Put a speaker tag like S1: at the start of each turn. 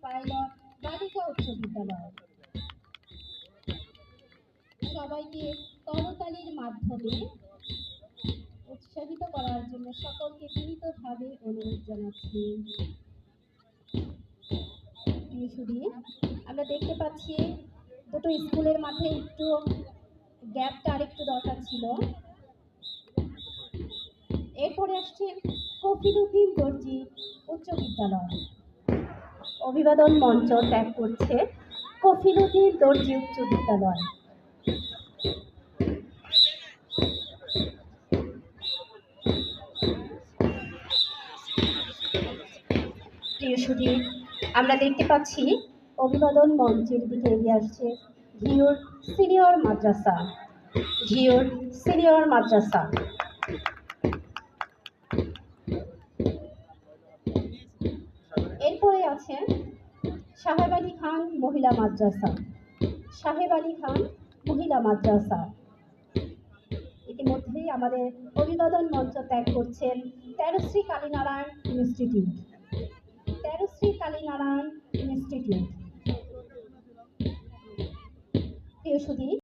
S1: Pilot বালিকা উচ্চ বিদ্যালয়। সবাইকে করতালির মাধ্যমে উৎসাহিত করার জন্য সকলকে বিনীতভাবে অনুরোধ জানাচ্ছি। শুধু আমরা দেখতে পাচ্ছি দুটো স্কুলের মাঝে একটু গ্যাপটা আরেকটু দরকার ছিল। এরপরে আসছে কফিলউদ্দিন দর্জি উচ্চ বিদ্যালয়। অভিবাদন মঞ্চ ত্যাগ করছে কফিলউদ্দিন দর্জি উচ্চ বিদ্যালয়। প্রিয় সুধী, আমরা দেখতে পাচ্ছি অভিবাদন মঞ্চের দিকে এগিয়ে আসছে ঘিওর সিনিয়র মাদ্রাসা। ঘিওর সিনিয়র মাদ্রাসা। এরপরে আছে সাহেব আলী খান মহিলা মাদ্রাসা। সাহেব আলী খান মহিলা মাদ্রাসা। ইতিমধ্যেই আমাদের অভিবাদন মঞ্চ ত্যাগ করছেন তেরশ্রী কালীনারায়ণ ইনস্টিটিউট। তেরশ্রী কালীনারায়ণ ইনস্টিটিউট।